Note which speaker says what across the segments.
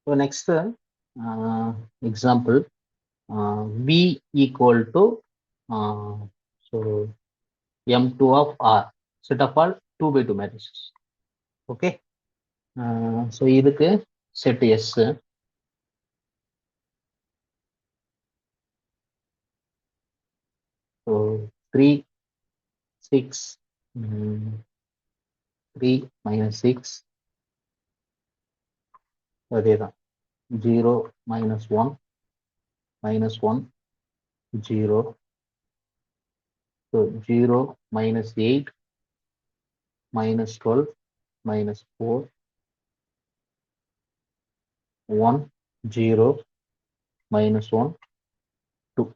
Speaker 1: So next example, V equal to so M2 of R, set of all 2 by 2 matrices. Okay. So இதுக்கு set S. So 3, 6, 3 minus 6, அதேதான் 0 minus 1 minus 1 0. So 0 minus 8 minus 12 minus 4 1 0 minus 1 2.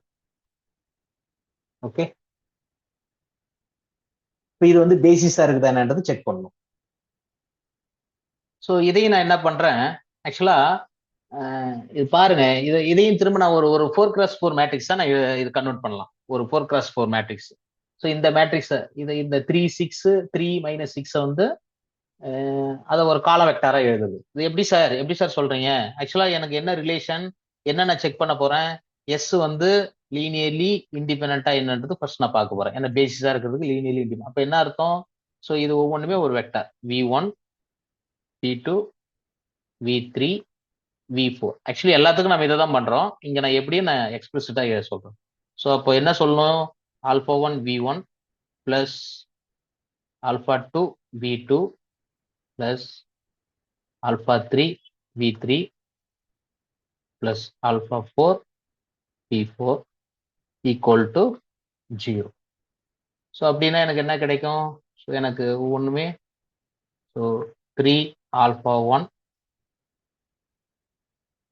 Speaker 1: Okay. இப்போ இது வந்து பேசிஸா இருக்குதான்றது check பண்ணணும். So இதையும் நான் என்ன பண்றேன், ஆக்சுவலா இது பாருங்க, இதையும் திரும்ப நான் ஒரு 4x4 மேட்ரிக்ஸ் தான் நான் இது கன்வெர்ட் பண்ணலாம். ஒரு 4x4 மேட்ரிக்ஸ். ஸோ இந்த மேட்ரிக்ஸ் இந்த 3 6 3 மைனஸ் 6 வந்து அதை ஒரு கால வெக்டாரா எழுதுது. இது எப்படி சார் சொல்றீங்க? ஆக்சுவலா எனக்கு என்ன ரிலேஷன், என்ன நான் செக் பண்ண போறேன், எஸ் வந்து லீனியர்லி இண்டிபெண்டா என்னன்றது ஃபர்ஸ்ட் நான் பார்க்க போறேன். ஏன்னா பேசிஸா இருக்கிறதுக்கு லீனியர்லி இண்டிபெண்டன்ட். அப்ப என்ன அர்த்தம்? ஸோ இது ஒவ்வொன்றுமே ஒரு vector. V1 V2 V3 V4. Actually எல்லாத்துக்கும் நம்ம இதை தான் பண்றோம். இங்க நான் எப்படியும் நான் எக்ஸ்பிளிசிட்டா சொல்றேன். ஸோ அப்போ என்ன சொல்லணும், α1 V1 plus α2 V2 plus α3 V3 plus alpha 4 P4 equal to 0. So அப்படின்னா எனக்கு என்ன கிடைக்கும்? ஸோ எனக்கு ஒவ்வொன்றுமே so 3 alpha 1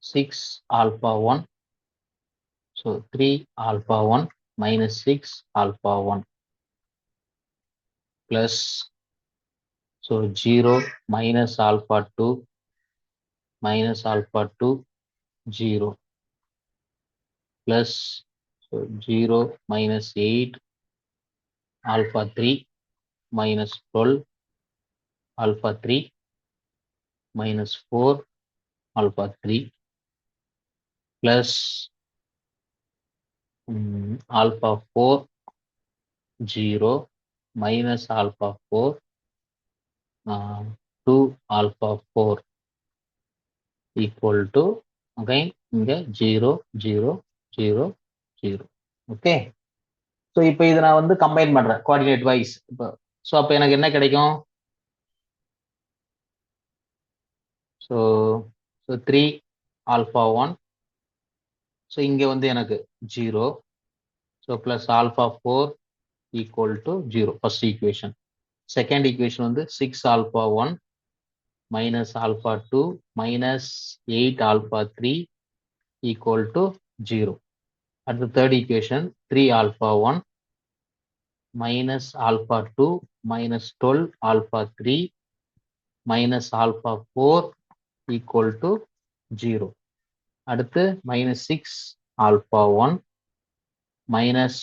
Speaker 1: 6 alpha 1. So 3 alpha 1 minus 6 alpha 1 plus so 0 minus alpha 2 minus alpha 2 0 plus so 0 minus 8 alpha 3 minus 12 alpha 3 minus 4 alpha 3 plus alpha 4 0 minus alpha 4 2 alpha 4 equal to again இங்க 0 0 0 0. Okay. So இப்போ இதை நான் வந்து combine பண்றேன் coordinate wise. இப்போ so அப்போ எனக்கு என்ன கிடைக்கும்? So 3 alpha 1. ஸோ இங்க வந்து எனக்கு 0. So plus alpha 4 equal to 0. First equation. Second equation வந்து 6 alpha 1 minus alpha 2 minus 8 alpha 3 equal to 0. At the third equation, 3 alpha 1 minus alpha 2 minus 12 alpha 3 minus alpha 4 equal to 0. அடுத்து minus 6 alpha 1 minus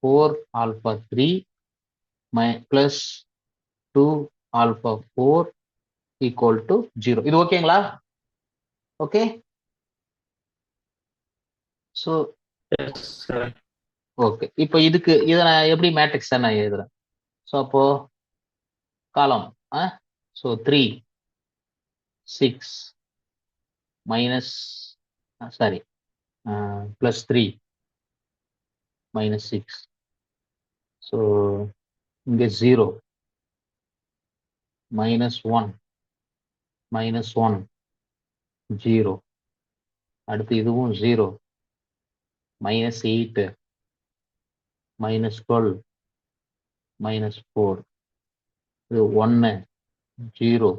Speaker 1: 4 alpha 3 plus 2 alpha 4 equal to 0. இது ஓகேங்களா? Okay. So okay. இப்போ இதுக்கு இதை நான் எப்படி matrix நான் எழுதுறேன்? ஸோ அப்போ காலம் so 3 6 minus sorry plus 3 minus 6. So இங்கே 0 minus 1 minus 1 0. அடுத்து இதுவும் 0 minus 8 minus 12 minus 4. இது 1 0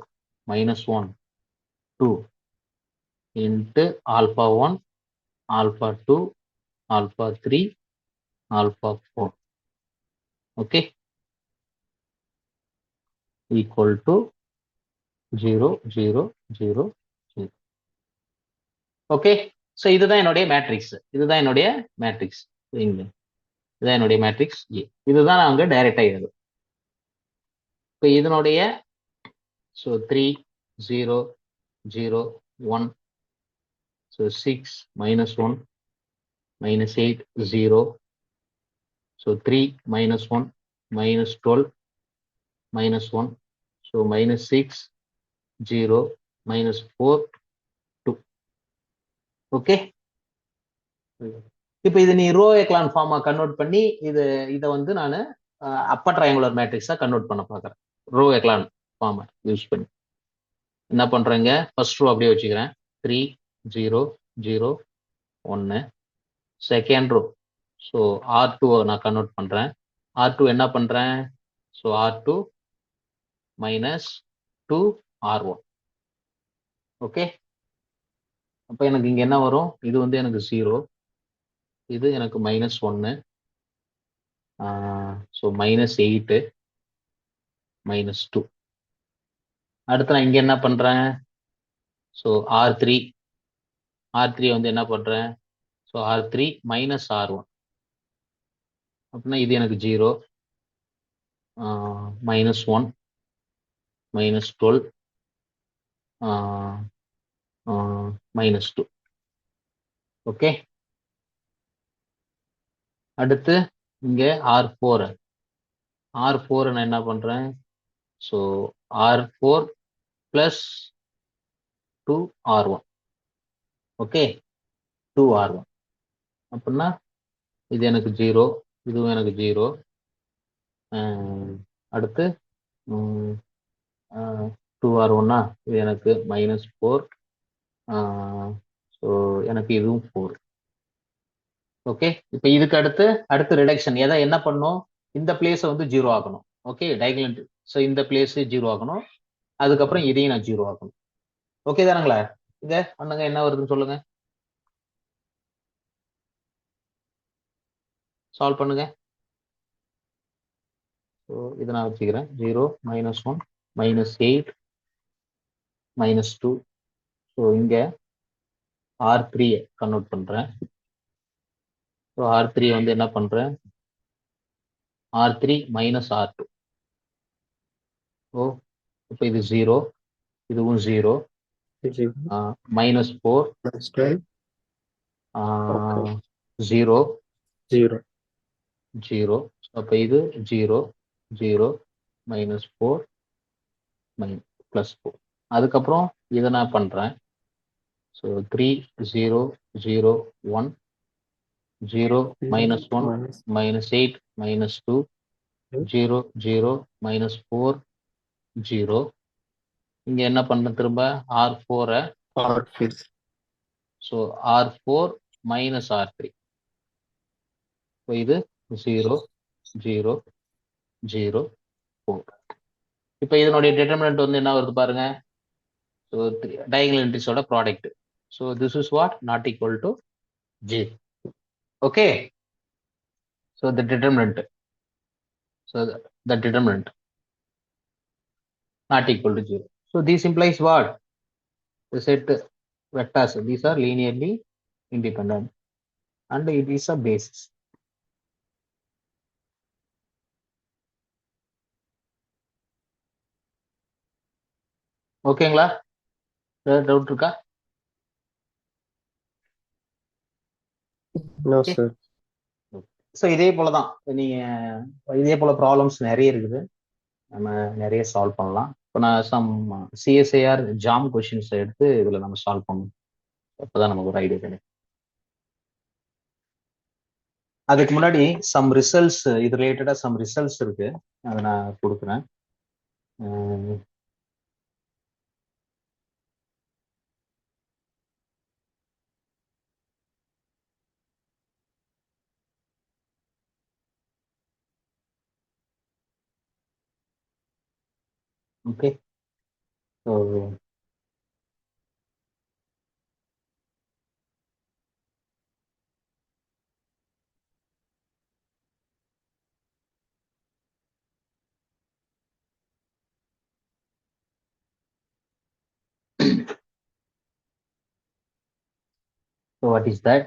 Speaker 1: minus 1 2 into alpha 1 alpha 2 alpha 3 alpha 4. okay, equal to 0 0 0 0. Okay. So இதுதான் என்னுடைய மேட்ரிக்ஸ். இதுதான் என்னுடைய மேட்ரிக்ஸ். இதுதான் என்னுடைய மேட்ரிக்ஸ் ஏ. இதுதான் நான் அங்கே டைரக்டா எழுதும். இப்போ இதனுடைய so 3 0 0 1 So 6 minus 1 minus 8 0. So 3 minus 1 minus 12 minus 1. So minus 6 0 minus 4 2. Okay. இப்போ இது நீ ரோ எக்லான் ஃபார்மா கன்வெர்ட் பண்ணி இதை வந்து நான் அப்பர் ட்ரையாங்குலர் மேட்ரிக்ஸா கன்வெர்ட் பண்ண பார்க்குறேன். ரோ எக்லான் ஃபார்மை யூஸ் பண்ணி என்ன பண்றேங்க, ஃபர்ஸ்ட் ரோ அப்படியே வச்சுக்கிறேன். 3 0 0 1. செகண்ட் ரோ, ஸோ R2 நான் கன்வெர்ட் பண்றேன். R2 என்ன பண்றேன், so R2 minus 2 R1. Okay, அப்போ எனக்கு இங்க என்ன வரும், இது வந்து எனக்கு 0, இது எனக்கு மைனஸ் 1, ஸோ மைனஸ் 8 மைனஸ் 2. அடுத்து நான் இங்க என்ன பண்றேன், ஸோ R3 வந்து என்ன பண்றேன், ஸோ R3 மைனஸ் R1 அப்படின்னா இது எனக்கு 0 மைனஸ் 1 மைனஸ் 12 மைனஸ் 2. ஓகே, அடுத்து இங்க R4 நான் என்ன பண்றேன், so R4 plus 2R1. Okay, 2R1 அப்படின்னா இது எனக்கு 0, இதுவும் எனக்கு 0. அடுத்து 2R1, இது எனக்கு மைனஸ் 4, ஸோ எனக்கு இதுவும் 4. ஓகே, இப்போ இதுக்கு அடுத்து ரிடக்ஷன் எதை என்ன பண்ணும், இந்த பிளேஸை வந்து 0 ஆகணும். ஓகே, டைகனல், ஸோ இந்த பிளேஸ் 0 ஆகணும், அதுக்கப்புறம் இதையும் நான் 0 ஆகணும். ஓகே தானுங்களா, இங்க பண்ணுங்க, என்ன வருதுன்னு சொல்லுங்க, சால்வ் பண்ணுங்க. ஸோ இதை நான் வச்சுக்கிறேன், 0 மைனஸ் 1 மைனஸ் 8 மைனஸ் 2. ஸோ இங்க R3 கன்வெர்ட் பண்றேன். ஸோ R3 வந்து என்ன பண்றேன், R3 மைனஸ் R2. ஓ, இப்போ இது 0, இதுவும் 0, மைனஸ் 4 0 0. அப்போ இது 0 0 மைனஸ் 4 பிளஸ் 4. அதுக்கப்புறம் இதை நான் பண்றேன், so 3 0 0 1 0 minus 1 minus 8 minus 2 0 0 minus 4 0. இங்க என்ன பண்ண, திரும்ப R4, so R4 minus R3. So இது 0 0 0 4. இப்போ இதனுடைய டிட்டர்மினன்ட் வந்து என்ன வருது பாருங்க, ஸோ டயகனல் என்ட்ரிஸோட ப்ராடக்ட். So this is what not equal to 0. Okay, so the determinant, so the determinant not equal to 0. So this implies what? The set vectors, these are linearly independent and it is a basis. ஓகேங்களா, doubt இருக்கா?
Speaker 2: No sir.
Speaker 1: So இதே போலதான், நீங்க இதே போல problems நிறைய இருக்குது, நம்ம நிறைய சால்வ் பண்ணலாம். இப்போ நான் சம் சிஎஸ்ஐஆர் ஜாம் கொஷின்ஸ் எடுத்து இதுல நம்ம சால்வ் பண்ணணும், அப்பதான் நமக்கு ஒரு ஐடியா கிடைக்கும். அதுக்கு முன்னாடி சம் ரிசல்ட்ஸ், இது ரிலேட்டடா சம் ரிசல்ட்ஸ் இருக்கு, அதை நான் கொடுக்குறேன். Okay, so what is that?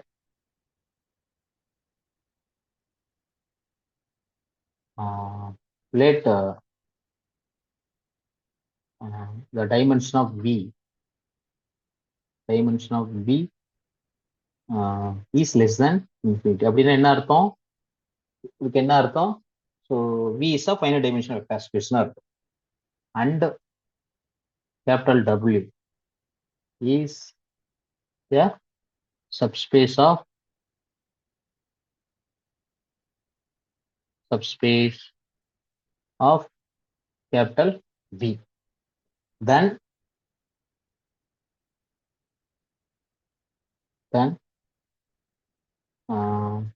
Speaker 1: Let the dimension of B is less than infinity. அப்படின்னா என்ன அர்த்தம்? இதுக்கு என்ன அர்த்தம்? So V is a finite dimensional vector space அர்த்தம். And capital W is a subspace of capital V. Then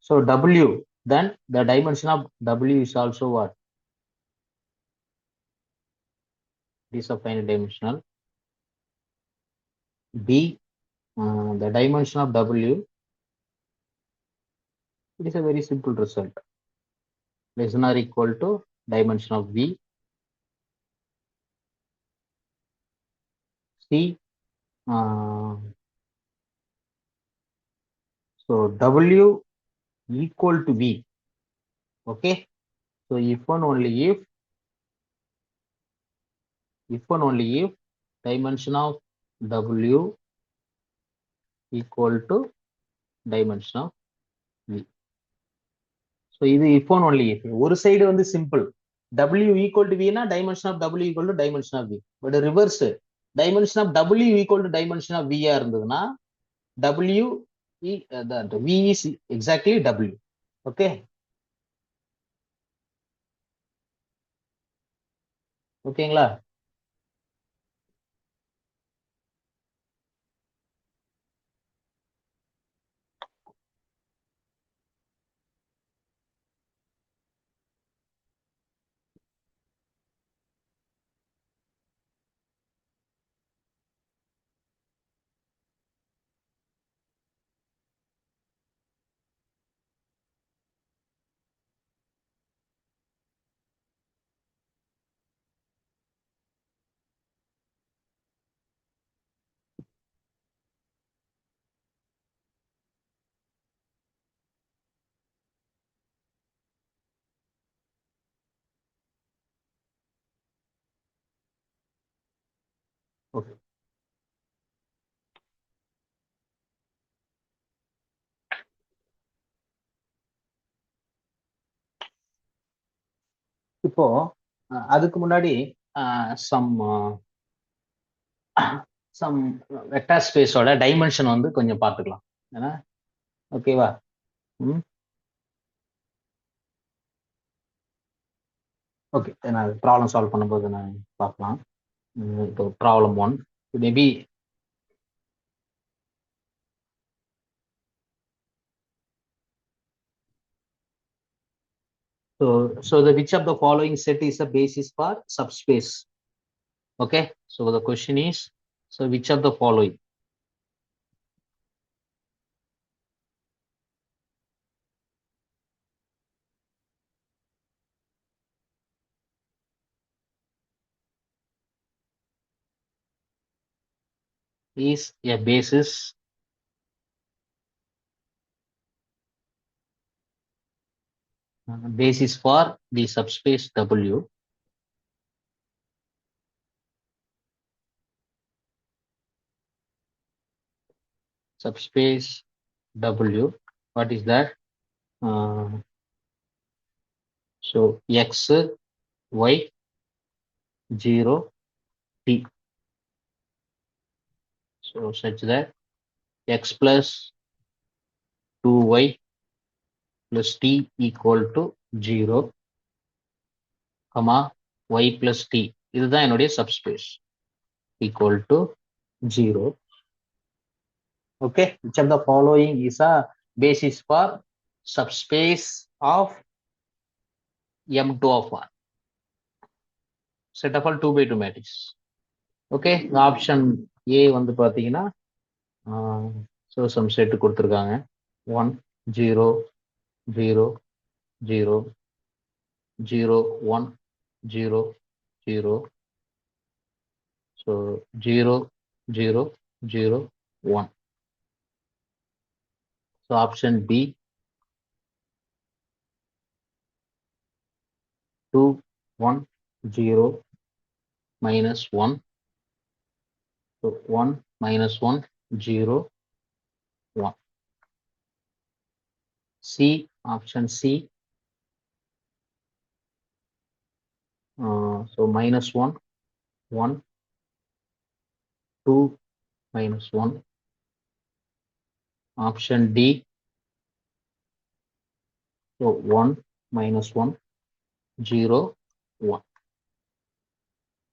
Speaker 1: so W, then the dimension of W is also what? It is a finite dimensional. B, the dimension of W, it is a very simple result. Less than or equal to dimension of V. C, so W equal to V. Okay. So if and only if dimension of W equal to dimension of V. So இது if and only if. ஒரு side வந்து simple. W equal to V னா dimension of W equal to dimension of V. But reverse, dimension of W equal to dimension of V இருந்ததுன்னா W V is exactly W. Okay. ஓகேங்களா? Okay. இப்போ அதுக்கு முன்னாடி some vector ஸ்பேஸோட dimension வந்து கொஞ்சம் பார்த்துக்கலாம். ஏன்னா ஓகேவா? ஓகே, நான் ப்ராப்ளம் சால்வ் பண்ணும்போது நான் பார்க்கலாம். இப்போ problem 1 maybe so the which of the following set is a basis for subspace? Okay, so the question is, so which of the following? Is a basis for the subspace W. Subspace W, what is that? So X, Y, 0, T. So such that X plus 2Y plus T equal to 0, comma Y plus T. இதுதான் என்னுடைய subspace equal to 0. Okay, which of the following is a basis for subspace of M2 of R? Set of all 2 by 2 matrix. Okay, option A வந்து பாத்தீங்கன்னா so some set கொடுத்திருக்காங்க 1 0 0 0 0 1 0 0. So 0 0 0 1. So option B 2 1 0 minus 1. So 1 minus 1 0 1. C, option C. So minus 1, 1, 2, minus 1. Option D. So 1, minus 1, 0, 1.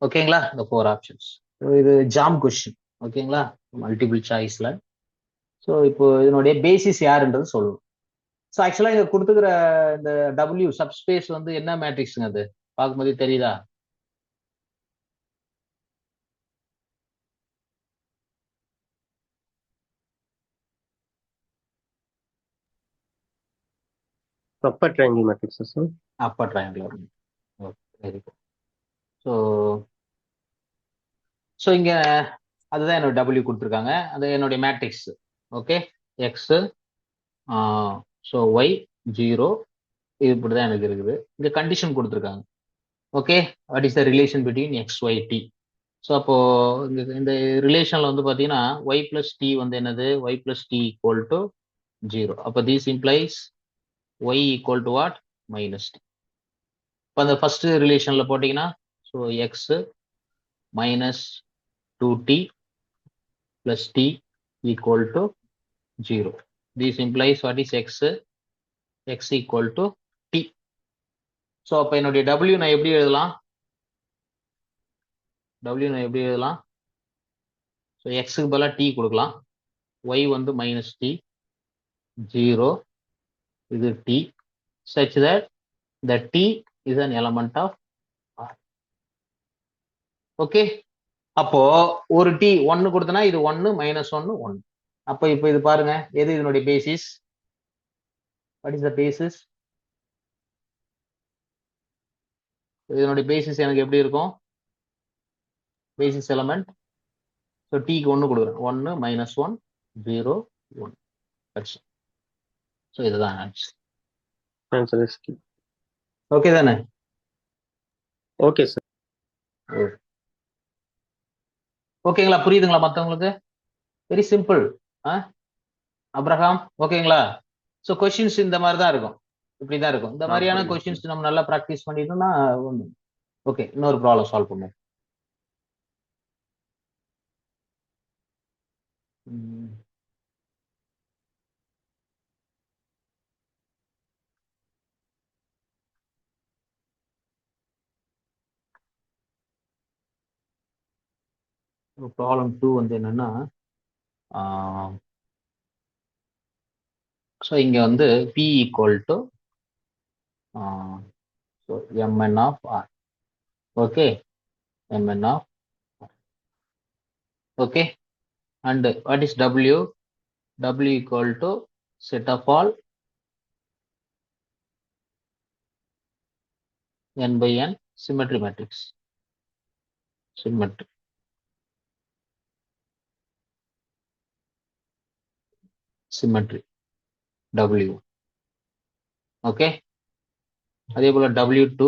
Speaker 1: ஓகேங்களா? இந்த 4 options. இது jam question. ஓகேங்களா? Multiple சாய்ஸ்ல. So இப்போ இதனுடைய basis யாருன்றது சொல்லணும். ஸோ ஆக்சுவலா இங்க கொடுத்துக்கிற இந்த W சப்ஸ்பேஸ் வந்து என்ன மேட்ரிக்ஸுங்க அது? பார்க்கும்போது தெரியுதா?
Speaker 2: Upper triangle matrix sir.
Speaker 1: Upper triangular. Okay, very good. So இங்க அதுதான் என்னோட W கொடுத்துருக்காங்க. அது என்னுடைய matrix. Okay, x, so y 0, இது இப்படிதான் எனக்கு இருக்குது. இங்க கண்டிஷன் கொடுத்துருக்காங்க. ஓகே, what is the relation between x, y, t. So அப்போ இந்த ரிலேஷன்ல வந்து பாத்தீங்கன்னா ஒய் பிளஸ் டி வந்து என்னது? Y plus t equal to 0. அப்போ this implies y equal to what? Minus t. இப்போ அந்த ஃபர்ஸ்ட் ரிலேஷன்ல போட்டீங்கன்னா so x minus 2t plus t equal to 0. This implies what is x? X equal to t. So அப்ப என்னுடைய w நான் எப்படி எழுதலாம்? w நான் எப்படி எழுதலாம்? So x க்கு பதிலா t கொடுக்கலாம். y வந்து minus t, 0, இது t, such that the t is an element of R. Okay. அப்போ ஒரு t 1 கொடுத்தனா இது 1 minus 1 1. அப்ப இப்போ இது பாருங்க, எது இதனுடைய basis? What is the basis? இதனுடைய பேசிஸ் எனக்கு எப்படி இருக்கும்? Basis element. ஸோ டீக்கு 1 கொடுக்குறேன். 1 minus 1 0 1. ஸோ இதுதான்
Speaker 2: ஆன்சர் இஸ் டி.
Speaker 1: ஓகே தானே?
Speaker 2: Okay sir.
Speaker 1: ஓகேங்களா? புரியுதுங்களா மற்றவங்களுக்கு? Very simple. அப்ரஹாம், ஓகேங்களா? ஸோ கொஸ்டின்ஸ் இந்த மாதிரி தான் இருக்கும், இப்படிதான் இருக்கும். இந்த மாதிரியான கொஸ்டின்ஸ் நம்ம நல்லா ப்ராக்டிஸ் பண்ணிட்டோம்னா ஒன்று. ஓகே, இன்னொரு ப்ராப்ளம் சால்வ் பண்ணுவோம். ப்ராப்ளம் 2 வந்து என்னன்னா, ஸோ இங்க வந்து P equal to mn of R. Okay, mn of R. Okay, and what is W? W equal to set of all n by n symmetry matrix. Symmetry. Symmetry. W. Okay. அதே போல W2.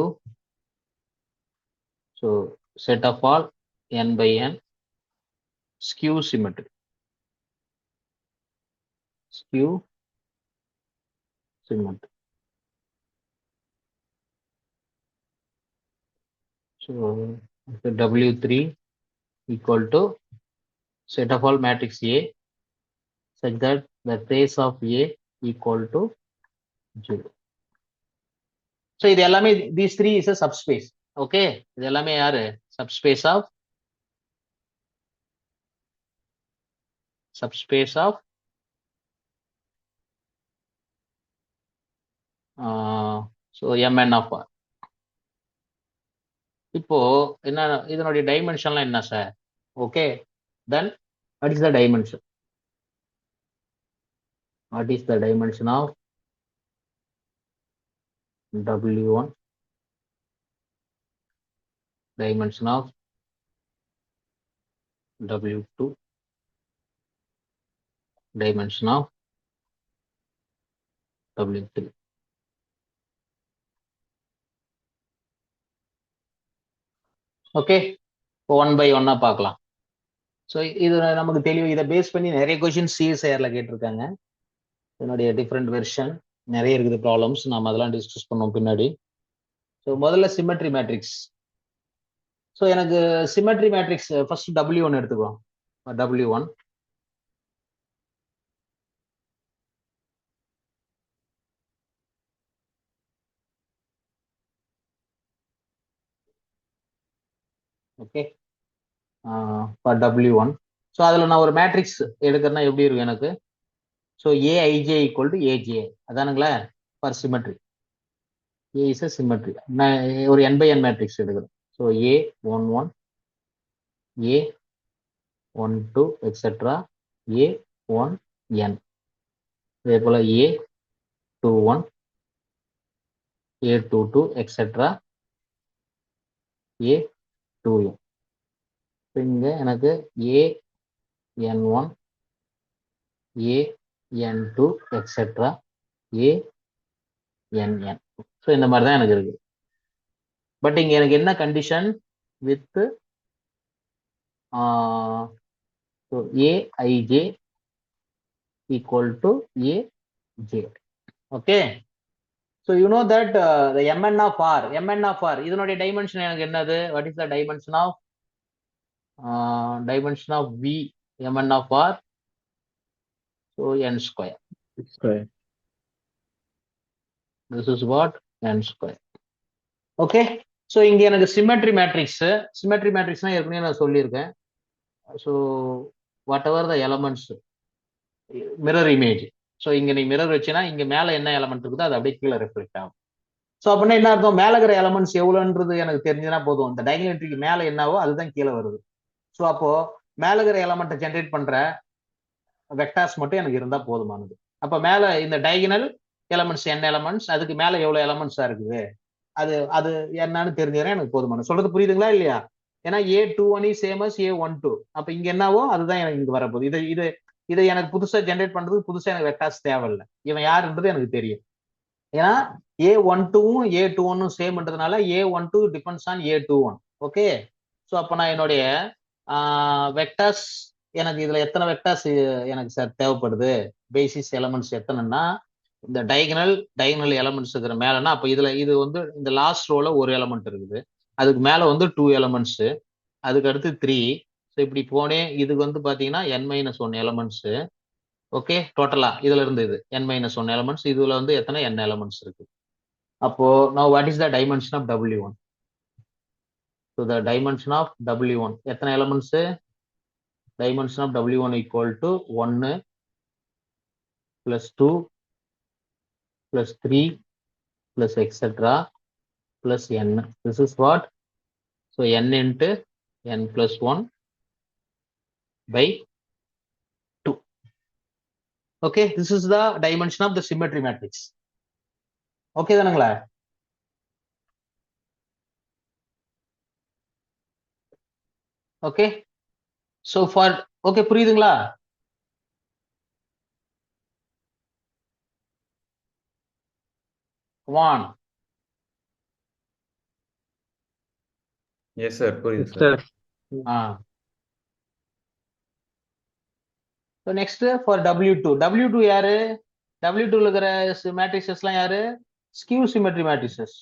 Speaker 1: So set of all n by n skew symmetry. Skew symmetry. So W3 equal to set of all matrix A such that the trace of A equal to 0. So இது எல்லாமே these three is a subspace. Okay, இது எல்லாமே யாரு? Subspace of so mn of R. இப்போ என்ன இதனுடைய டைமென்ஷன்லாம் என்ன sir? Okay, then what is the dimension? What is the dimension of W1? Dimension of W2? Dimension of W3? Okay, இப்போ 1 by 1 பார்க்கலாம். So இது நமக்கு தெளிவு. இதை பேஸ் பண்ணி நிறைய கொஸ்டின் சிஎஸ்ஐஆர்ல கேட்டிருக்காங்க. இதனுடைய டிஃப்ரெண்ட் வெர்ஷன். நிறைய இருக்குது ப்ராப்ளம்ஸ், நாம அதெல்லாம் டிஸ்கஸ் பண்ணோம் பின்னாடி. ஸோ முதல்ல சிமெட்ரி மேட்ரிக்ஸ். ஸோ எனக்கு சிமெட்ரி மேட்ரிக்ஸ் ஃபர்ஸ்ட் W1 எடுத்துக்குவோம். W1 okay, for W1. So அதில் நான் ஒரு மேட்ரிக்ஸ் எடுக்கிறேன்னா எப்படி இருக்கும் எனக்கு? So AIJ equal to A J, அதானுங்களா for symmetry. A is a symmetry. நான் ஒரு n by n மேட்ரிக்ஸ் எடுக்கிறேன். So A11, A12 etcetera A1n. இதே போல A21, A22 எக்ஸெட்ரா A2n. இங்க எனக்கு AN1, AN2 etcetera ANN. So இந்த மாதிரி தான் எனக்கு இருக்கு. பட் இங்க எனக்கு என்ன கண்டிஷன்? With a i j equal to a j. Okay, so you know that the mn of r இதனுடைய டைமென்ஷன் எனக்கு என்னது? What is the dimension of v mn of r? So n square.
Speaker 2: Square.
Speaker 1: This is what n square. Okay, so இங்க எனக்கு symmetry மேட்ரிக்ஸ்னா ஏற்கனவே நான் சொல்லியிருக்கேன். So whatever the elements, mirror image. So இங்க நீ மிரர் வச்சுன்னா இங்க மேல என்ன எலமெண்ட் இருக்குதோ அது அப்படியே கீழே ரிஃப்ளெக்ட் ஆகும். ஸோ அப்படின்னா என்ன அர்த்தம்? மேல இருக்கிற எலமெண்ட்ஸ் எவ்வளோன்றது எனக்கு தெரிஞ்சுனா போதும். இந்த டயகனல் என்ட்ரிக்கு மேல என்னவோ அதுதான் கீழே வருது. ஸோ அப்போ மேல இருக்கிற எலமெண்ட்டை ஜென்ரேட் பண்ற வெக்டார்ஸ் மட்டும் எனக்கு இருந்தா போதுமானது. அப்ப மேல இந்த டயகனல் எலமெண்ட்ஸ் n எலமெண்ட்ஸ், அதுக்கு மேல எவ்வளவு எலமெண்ட்ஸா இருக்குது அது அது என்னன்னு தெரிஞ்சுக்கிறேன் எனக்கு போதுமானது. சொல்றது புரியுதுங்களா இல்லையா? ஏன்னா A21 is same as A12. அப்ப இங்க என்னவோ அதுதான் எனக்கு இங்க வரப்போகுது. இதை எனக்கு புதுசா ஜென்ரேட் பண்றதுக்கு புதுசா எனக்கு வெக்டார்ஸ் தேவையில்லை. இவன் யாருன்றது எனக்கு தெரியும். ஏன்னா A12வும் A21ம் சேம்ன்றதுனால A12 depends on A21. Okay, so அப்ப நான் என்னுடைய வெக்டார்ஸ், எனக்கு இதுல எத்தனை வெக்டார்ஸ் எனக்கு சார் தேவைப்படுது? பேசிஸ் எலமெண்ட்ஸ் எத்தனைன்னா, இந்த டயகனல் எலமெண்ட்ஸ் இருக்கிற மேலனா, அப்ப இதுல இது வந்து இந்த லாஸ்ட் ரோல ஒரு எலமெண்ட் இருக்குது, அதுக்கு மேல வந்து 2 எலமெண்ட்ஸ், அதுக்கு அடுத்து 3. ஸோ இப்படி போனே இதுக்கு வந்து பாத்தீங்கன்னா n-1 எலமெண்ட்ஸ். ஓகே, டோட்டலா இதுல இருந்து இது n-1 எலமெண்ட்ஸ், இதுல வந்து எத்தனை n எலமெண்ட்ஸ் இருக்கு. அப்போ now what is the dimension of W1? So the dimension of W1 எத்தனை elements? dimension of W1 equal to 1 plus 2 plus 3 plus etc plus n. This is what? So n into n plus 1 by 2. Okay, this is the dimension of the symmetry matrix. Okay தானுங்களா? Okay, so for okay புரியுதுங்களா? One.
Speaker 3: Yes, sir. புரியுது
Speaker 2: Sir.
Speaker 3: Sir.
Speaker 1: So next for W2 யாரு? W2 இருக்கிற மேட்ரிக்ஸஸ்லாம் யாரு? Skew symmetry matrices.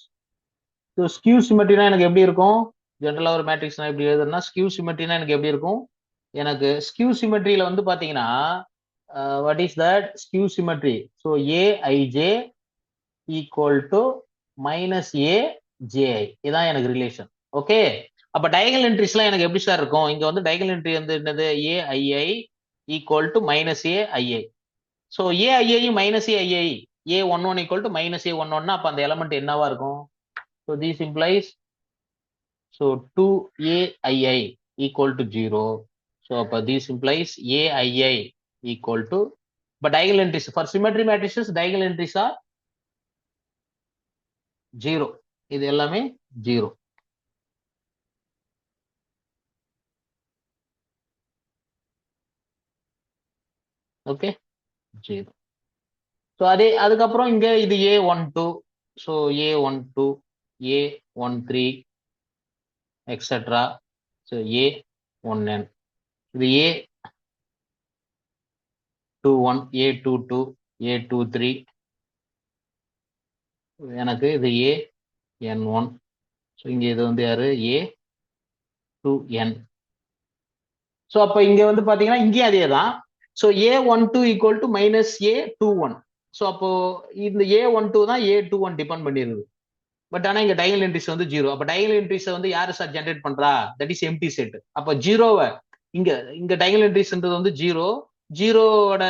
Speaker 1: So skew சிமெட்ரினா எனக்கு எப்படி இருக்கும்? ஜென்ரலா ஒரு மேட்ரிக்ஸ் நான் எப்படி எழுதுறேன்னா, ஸ்கியூ சிமெட்ரினா எனக்கு எப்படி இருக்கும்? எனக்கு ஸ்கியூ சிமெட்ரியில வந்து பாத்தீங்கன்னா what is that skew symmetry? So AIJ equal to minus a j i, இதான் எனக்கு ரிலேஷன். ஓகே, அப்ப டயகனல் என்ட்ரிஸ்லாம் எனக்கு எப்படி சார் இருக்கும்? இங்க வந்து டயகனல் என்ட்ரி வந்து என்னது? A I I equal to minus A I I. So ஏஐஐயும் minus A I I, A11 equal to minus A11, அப்ப அந்த எலமெண்ட் என்னவா இருக்கும்? So this implies so 2aii equal to 0. So this implies aii equal to, but diagonal entries for symmetry matrices, diagonal entries are 0. இது எல்லாமே 0. Okay, 0. So அதுக்கப்புறம் இங்க இது A12, so A12, A13 etcetera, so A1n, இது A21, A22, A23, எனக்கு இது ஏ n1. So இங்க இது வந்து யாரு ஏ டு என். ஸோ அப்போ இங்க வந்து பாத்தீங்கன்னா இங்கேயும் அதே தான். So A12 equal to minus A21. So அப்போ இந்த A12 தான் A21 டிபெண்ட் பண்ணிருது. பட் ஆனா இங்க டயல் என்ட்ரிஸ் வந்து ஜீரோ. அப்ப டயல் என்ட்ரிஸ் வந்து யாரு சார் ஜென்ரேட் பண்றா? That is empty set. அப்ப ஜீரோவை இங்க இங்க டயல் என்ட்ரிஸ்ன்றது வந்து ஜீரோ. ஜீரோவோட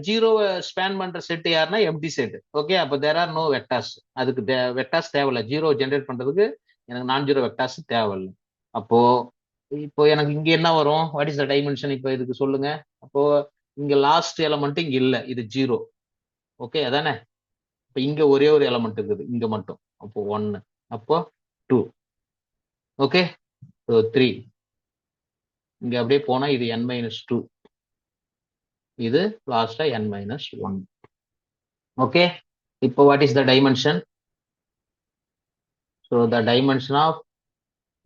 Speaker 1: ஜீரோவை ஸ்பேன் பண்ற செட் யாருன்னா எம்டி செட். ஓகே, அப்ப தேர் ஆர் நோ வெக்டார்ஸ். அதுக்கு வெக்டார்ஸ் தேவையில்ல. ஜீரோ ஜென்ரேட் பண்றதுக்கு எனக்கு நான் ஜீரோ வெக்டார்ஸ் தேவையில்லை. அப்போ இப்போ எனக்கு இங்க என்ன வரும்? What is the dimension? இப்போ இதுக்கு சொல்லுங்க. அப்போ இங்க லாஸ்ட் எலமெண்ட் இங்க இல்ல, இது ஜீரோ. ஓகே அதானே? இப்ப இங்க ஒரே ஒரு எலமெண்ட் இருக்குது இங்க மட்டும். அப்போ 1, அப்போ 2. Okay, so 3. இங்க அப்படியே போனா இது n-2, இது லாஸ்டா n-1. ஓகே, இப்போ what is the dimension? So the dimension of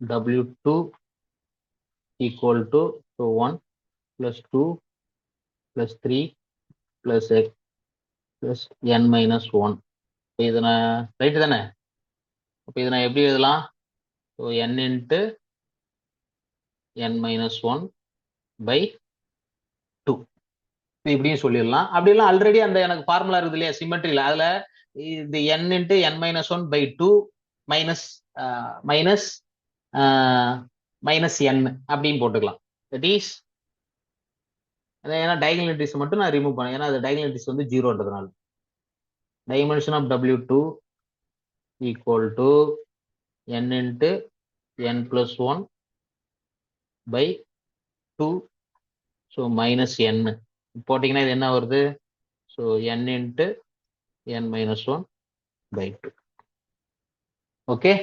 Speaker 1: W2 equal to 1 plus 2 plus 3 plus x plus n-1. இப்போ இது நான் ரைட்டு தானே? அப்போ இதை நான் எப்படி எழுதலாம்? So n into n-1 by 2 இப்படியும் சொல்லிடலாம். அப்படிலாம் ஆல்ரெடி அந்த எனக்கு ஃபார்முலா இருக்குது இல்லையா சிமெட்ரியில், அதுல இது n into n-1 by 2 minus minus minus n அப்படின்னு போட்டுக்கலாம். தட் இஸ் ஏன்னா டயகனல் என்ட்ரிஸ் மட்டும் நான் ரிமூவ் பண்ணேன், ஏன்னா அது டயகனல் என்ட்ரிஸ் வந்து ஜீரோன்றதுனால. Dimension of W2 equal to n into n+1 by 2. So minus n போட்டிங்கன்னா இது என்ன வருது? So n into n-1 by 2. Okay,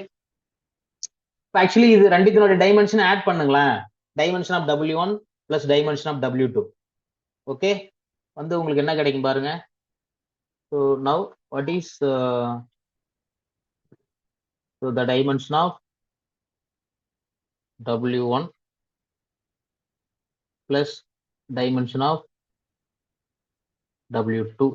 Speaker 1: actually இது ரெண்டுத்தினோட டைமென்ஷன் ஆட் பண்ணுங்களேன். Dimension of W1 plus dimension of W2. Okay, வந்து உங்களுக்கு என்ன கிடைக்கும் பாருங்க. So now what is so the dimension of W1 plus dimension of W2.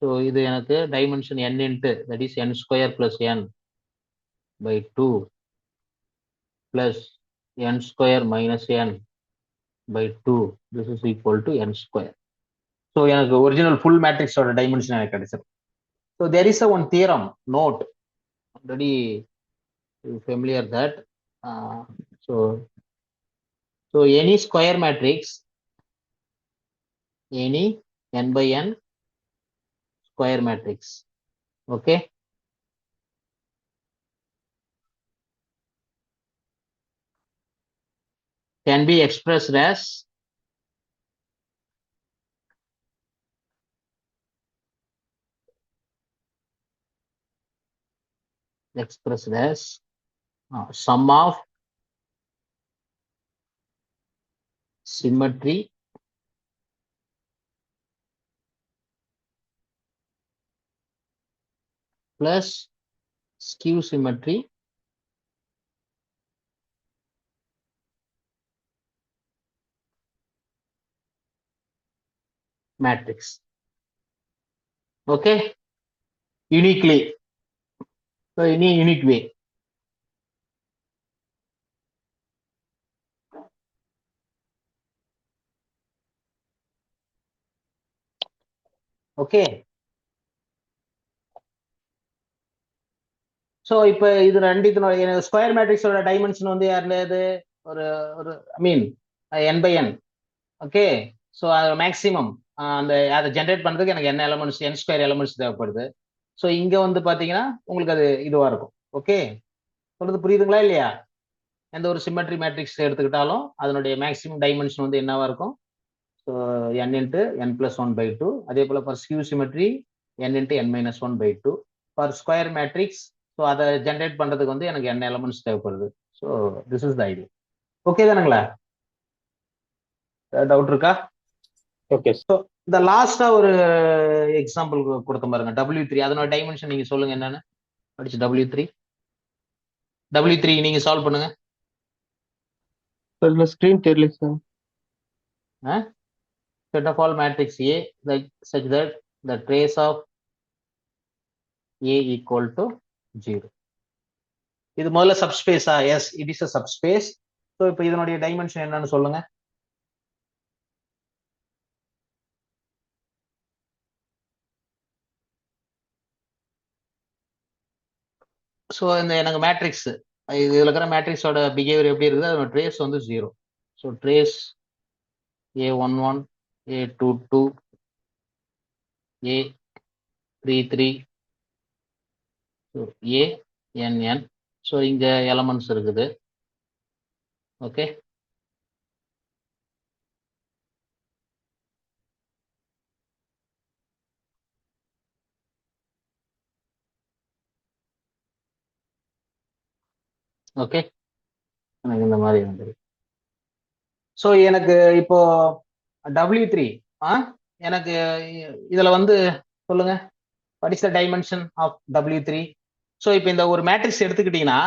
Speaker 1: So இது எனக்கு dimension n into that is n² plus n by 2 plus n² minus n by 2. This is equal to n². So எனக்கு original full மேட்ரிக்ஸோட dimension எனக்கு கிடைச்சிடும். So there is a one theorem note already familiar that so any square matrix, any n by n square matrix, okay, can be expressed as sum of symmetry plus skew symmetry matrix. Okay, uniquely, so in a unique way. Okay, so இப்போ இது ரெண்டுத்தினோட square மேட்ரிக்ஸோட dimension வந்து யாருது? ஒரு ஒரு ஐ மீன் n by n. Okay, so அது maximum அந்த அதை generate பண்ணுறதுக்கு எனக்கு n எலமெண்ட்ஸ் n² எலமெண்ட்ஸ் தேவைப்படுது. ஸோ இங்கே வந்து பார்த்தீங்கன்னா உங்களுக்கு அது இதுவாக இருக்கும். ஓகே, சொல்றது புரியுதுங்களா இல்லையா? எந்த ஒரு சிமெட்ரி மேட்ரிக்ஸ் எடுத்துக்கிட்டாலும் அதனுடைய மேக்ஸிமம் டைமென்ஷன் வந்து என்னவா இருக்கும்? So n into n+1 by 2. அதே போல் for skew symmetry n into n-1 by 2. For square matrix, so அதை ஜென்ரேட் பண்ணுறதுக்கு வந்து எனக்கு n எலமெண்ட்ஸ் தேவைப்படுது. So this is the idea. Okay தானுங்களா? டவுட் இருக்கா?
Speaker 2: ஓகே.
Speaker 1: ஸோ இந்த லாஸ்டா ஒரு எக்ஸாம்பிள் கொடுத்த பாருங்க, W3. அதனோட டைமென்ஷன் நீங்க சொல்லுங்க என்னன்னு. படிச்சு W3 நீங்க சால்வ் பண்ணுங்க.
Speaker 2: சார் ஸ்கிரீன் தெரியல sir.
Speaker 1: Set of all matrix A like such that the trace of A equal to 0. இது முதல்ல சப்ஸ்பேஸா? Yes, it is a subspace. So இப்போ இதனுடைய டைமென்ஷன் என்னன்னு சொல்லுங்க. ஸோ இந்த எனக்கு மேட்ரிக்ஸ், இதுல இருக்கிற மேட்ரிக்ஸோட பிஹேவியர் எப்படி இருக்குது? அதோட ட்ரேஸ் வந்து 0. So trace A11, A22, A33, ANN. So இங்க எலமெண்ட்ஸ் இருக்குது. ஓகே, ஓகே, எனக்கு இந்த மாதிரி வந்து. ஸோ எனக்கு இப்போ W3 எனக்கு இதுல வந்து சொல்லுங்க, what is the dimension of W3? So இப்போ இந்த ஒரு மேட்ரிக்ஸ் எடுத்துக்கிட்டீங்கன்னா,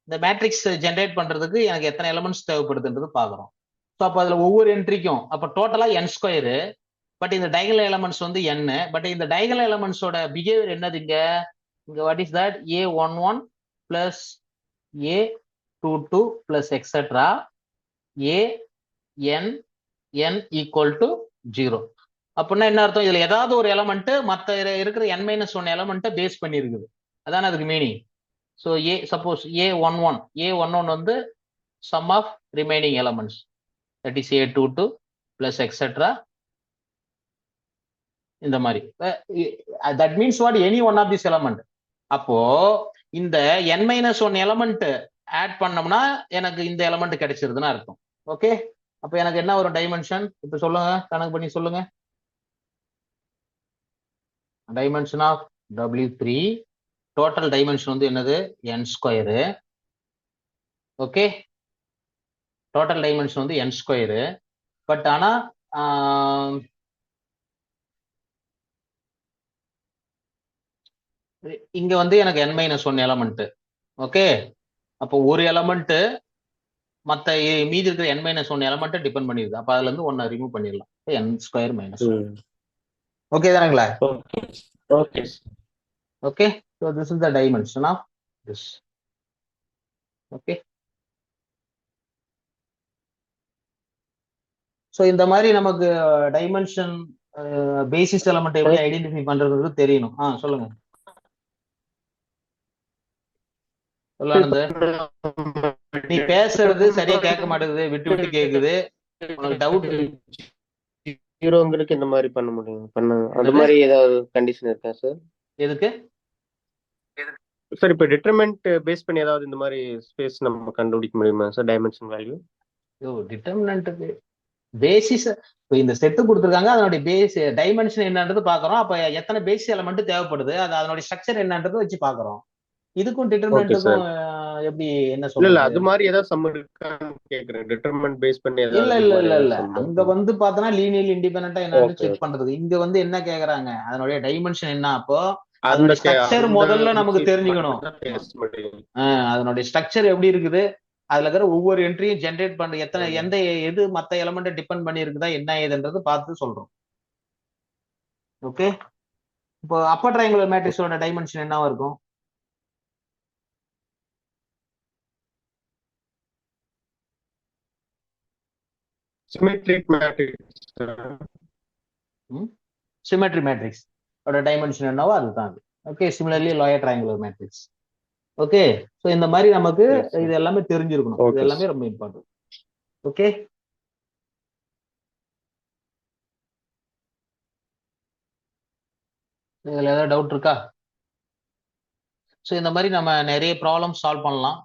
Speaker 1: இந்த மேட்ரிக்ஸ் ஜென்ரேட் பண்றதுக்கு எனக்கு எத்தனை எலமெண்ட்ஸ் தேவைப்படுதுன்றது பாக்குறோம். ஸோ அப்போ அதுல ஒவ்வொரு என்ட்ரிக்கும் அப்போ டோட்டலா n ஸ்கொயரு, பட் இந்த டைகனல் எலமெண்ட்ஸ் வந்து n. பட் இந்த டைகனல் எலமெண்ட்ஸோட பிஹேவியர் என்னது இங்க? What is that? A11 plus A22 plus etcetera ANN equal to 0. அப்படின்னா என்ன அர்த்தம்? இதுல ஏதாவது ஒரு எலமெண்ட் மற்ற இருக்கிற n-1 எலமெண்ட்டை பேஸ் பண்ணி இருக்குது. அதான அதுக்கு மீனிங். ஸோ சப்போஸ் A11 வந்து sum of remaining elements, that is A22 plus etcetera. இந்த மாதிரி that means what? Any one of this element. அப்போ இந்த n-1 எலமெண்ட் ஆட் பண்ணோம்னா எனக்கு இந்த எலமெண்ட் கிடைச்சிருதுன்னு அர்த்தம். ஓகே, அப்ப எனக்கு என்ன ஒரு டைமென்ஷன் இப்ப சொல்லுங்க, கணக்கு பண்ணி சொல்லுங்க. Dimension of W3 total dimension வந்து என்னது? n square. Okay, total dimension வந்து n ஸ்கொயரு. பட் ஆனா இங்க வந்து எனக்கு n-1 எலமெண்ட். ஓகே, அப்போ ஒரு எலமெண்ட் மத்த மீதி இருக்கிற n-1 எலமெண்ட் டிபெண்ட் பண்ணிருக்கு. அப்ப அதுல இருந்து 1 ரிமூவ் பண்ணிடலாம். n square minus 1. ஓகே தானங்களா?
Speaker 2: Okay.
Speaker 1: Okay, so this is the dimension of this. Okay, so இந்த மாதிரி நமக்கு டைமென்ஷன் பேசிஸ் எலமெண்ட் எப்படி ஐடென்டிஃபை பண்றது தெரியணும். சொல்லுங்க சொல்லானது. நீ பேசுறது சரியா கேட்க மாட்டேங்குது, விட்டு விட்டு கேக்குது. உனக்கு டவுட்
Speaker 2: ஜீரோங்களுக்கு இந்த மாதிரி பண்ண முடியும்? அந்த மாதிரி ஏதாவது கண்டிஷன் இருக்கா சார்?
Speaker 1: எதுக்கு
Speaker 2: சார் இப்போ டிட்டர்மெண்ட் பேஸ் பண்ணி ஏதாவது இந்த மாதிரி ஸ்பேஸ் நம்ம கண்டுபிடிக்க முடியுமா சார்? டைமென்ஷன் வேல்யூ
Speaker 1: டிட்டர்மினன்ட்டுக்கு பேசிஸ் இப்போ இந்த செட்டு கொடுத்துருக்காங்க, அதனுடைய பேஸ் டைமென்ஷன் என்னன்றது பாக்குறோம். அப்ப எத்தனை பேசிஸ் எலமெண்ட் தேவைப்படுது, அது அதனுடைய ஸ்ட்ரக்சர் என்னன்றது வச்சு பாக்குறோம். இதுக்கும் டிட்டர்மினன்ட்டுக்கும் எப்படி என்ன
Speaker 2: இல்ல
Speaker 1: சொல்றது?
Speaker 2: அது மாதிரி ஏதாவது சம் இருக்கான்னு கேக்குறேன். டிட்டர்மெண்ட் பேஸ் பண்ணி
Speaker 1: இல்ல இல்ல இல்ல இல்ல அங்க வந்து பார்த்தனா லீனியர்லி இண்டிபெண்டன்ட்டா என்னன்னு செக் பண்றது. இங்க வந்து என்ன கேக்குறாங்க, அதனுடைய டைமென்ஷன் என்ன? அப்போ அதனுடைய ஸ்ட்ரக்சர் முதல்ல நமக்கு தெரிஞ்சுக்கணும். அதனுடைய ஸ்ட்ரக்சர் எப்படி இருக்குது, அதுல இருக்கிற ஒவ்வொரு என்ட்ரியும் ஜென்ரேட் பண்ற எந்த எது மத்த எலமெண்ட் டிபெண்ட் பண்ணி இருக்குதா என்ன ஏதுன்றது பார்த்து சொல்றோம். ஓகே, இப்போ அப்பர் ட்ரையாங்குலர் மேட்ரிக்ஸோட டைமென்ஷன் என்னவா இருக்கும்?
Speaker 2: Symmetric matrix.
Speaker 1: சிமெட்ரி மேட்ரிக்ஸ் ஓட டைமென்ஷன் என்னவோ அதுதான் அது. Okay, similarly lower triangular matrix. Okay, so இந்த மாதிரி நமக்கு இது எல்லாமே தெரிஞ்சிருக்கணும். இது எல்லாமே ரொம்ப இம்பார்ட்டன்ட். ஓகே, இதுல ஏதாவது டவுட் இருக்கா? ஸோ இந்த மாதிரி நம்ம நிறைய ப்ராப்ளம் சால்வ் பண்ணலாம்,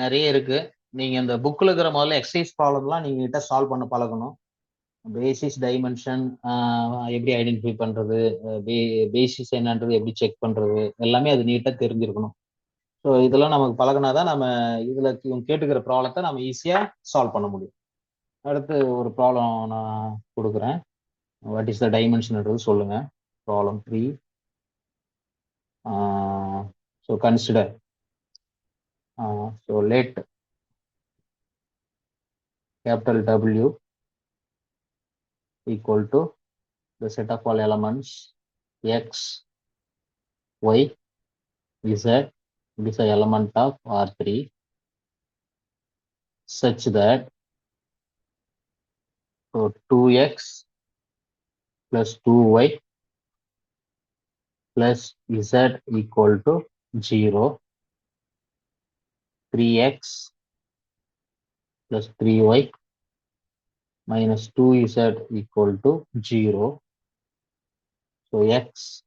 Speaker 1: நிறைய இருக்கு. நீங்க இந்த புக்ல இருக்கிற முதல்ல எக்ஸசைஸ் ப்ராப்ளம்லாம் நீங்க கிட்ட சால்வ் பண்ண பழகணும். பேசிஸ் டைமென்ஷன் எப்படி ஐடென்டிஃபை பண்றது, பேசிஸ் என்னன்றது எப்படி செக் பண்றது, எல்லாமே அது நீட்டா தெரிஞ்சிருக்கணும். ஸோ இதெல்லாம் நமக்கு பழகினாதான் நம்ம இதுல கேட்டுக்கிற ப்ராப்ளத்தை நம்ம ஈஸியா சால்வ் பண்ண முடியும். அடுத்து ஒரு ப்ராப்ளம் நான் கொடுக்குறேன். வாட் இஸ் த டைமென்ஷன்ன்றது சொல்லுங்க. Problem 3. So consider so let capital W equal to the set of all elements X, Y, Z, it is an element of R3 such that so 2x plus 2y plus Z equal to 0, 3x plus 3y minus 2Z equal to 0. So x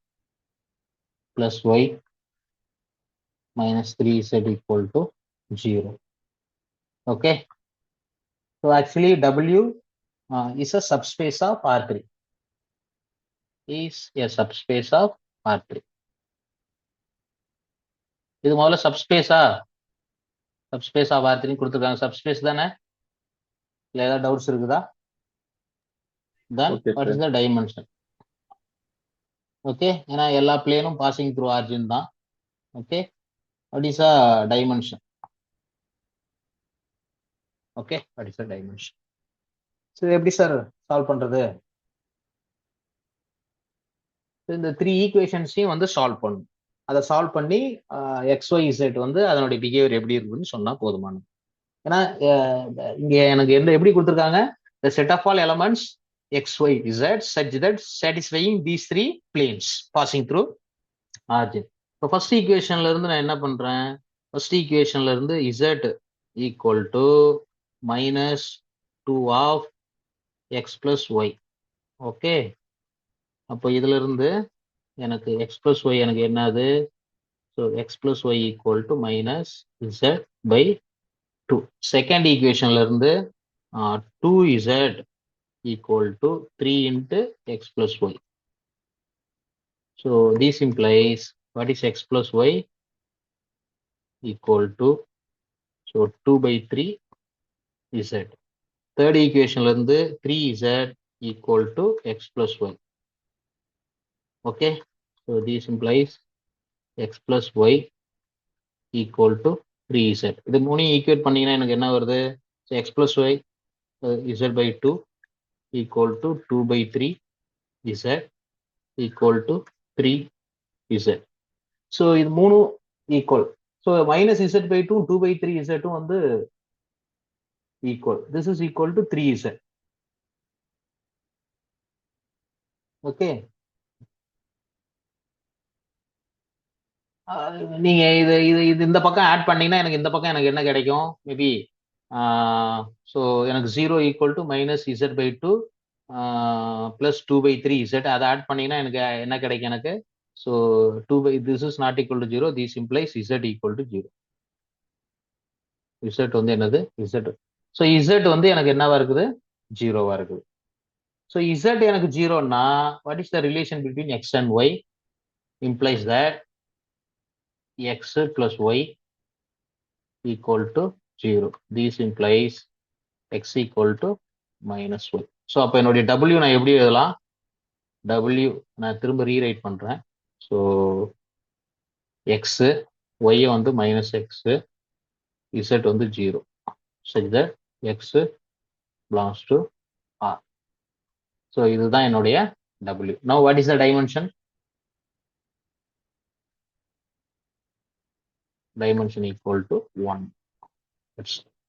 Speaker 1: plus y minus 3Z equal to 0. Okay. So actually W is a subspace of R3. Is a subspace of R3. இது முதல்ல சப்ஸ்பேஸா subspace of R3 கொடுத்துருக்காங்க. Subspace தானே? இல்லை ஏதாவது doubts இருக்குதா? Then what is the dimension? Okay, ஏன்னா எல்லா பிளேனும் passing through origin தான். Okay, what is a dimension? Okay, what is a dimension? So எப்படி சார் சால்வ் பண்றது? இந்த 3 ஈக்குவேஷன்ஸையும் வந்து சால்வ் பண்ணும். அதை சால்வ் பண்ணி XYZ வந்து அதனுடைய பிஹேவியர் எப்படி இருக்குன்னு சொன்னா போதுமானது. ஏன்னா இங்க எனக்கு எப்படி கொடுத்துருக்காங்க? the set of all elements XYZ such that satisfying these 3 planes passing through origin. இப்போ ஃபர்ஸ்ட் ஈக்குவேஷன்ல இருந்து நான் என்ன பண்றேன்? ஃபர்ஸ்ட் ஈக்குவேஷன்ல இருந்து Z equal to minus 2 of x plus y. Okay, அப்போ இதுல இருந்து எனக்கு x plus y எனக்கு என்னது? So x plus y equal to minus z by 2. Second ஈக்குவேஷன்ல இருந்து 2z equal to 3 into x plus y. So this implies what is x plus y equal to, so 2 by 3 z. Third equation la irundhu 3z equal to x plus y. Okay, so this implies x plus y equal to 3z. இது மூணையும் equate பண்ணீங்கன்னா எனக்கு என்ன வருது? So x plus y z by 2 equal to 2 by 3 z equal to 3 z. So இது மூணும் equal. So minus z by 2, 2 by 3 z வந்து equal. This is equal to 3z. Okay. நீங்க இது இது இது இந்த பக்கம் ஆட் பண்ணீங்கன்னா எனக்கு இந்த பக்கம் எனக்கு என்ன கிடைக்கும்? மேபி ஸோ எனக்கு 0 equal to minus z by 2 plus 2 by 3 z. அதை ஆட் பண்ணீங்கன்னா எனக்கு என்ன கிடைக்கும்? எனக்கு so 2 by this is not equal to 0. This implies z equal to 0. Z வந்து என்னது? இசட். ஸோ இசட் வந்து எனக்கு என்னவா இருக்குது? 0வா இருக்குது. ஸோ இசட் எனக்கு 0னா what is the relation between X and Y? Implies that x plus y equal to 0. This implies x equal to minus y. So அப்ப என்னுடைய w நான் எப்படி எழுதலாம்? w நான் திரும்ப ரீரைட் பண்றேன். ஸோ x y வந்து மைனஸ் x z வந்து 0 such that x belongs to r. So இதுதான் என்னுடைய w. Now what is the dimension? Dimension equal to 1. That's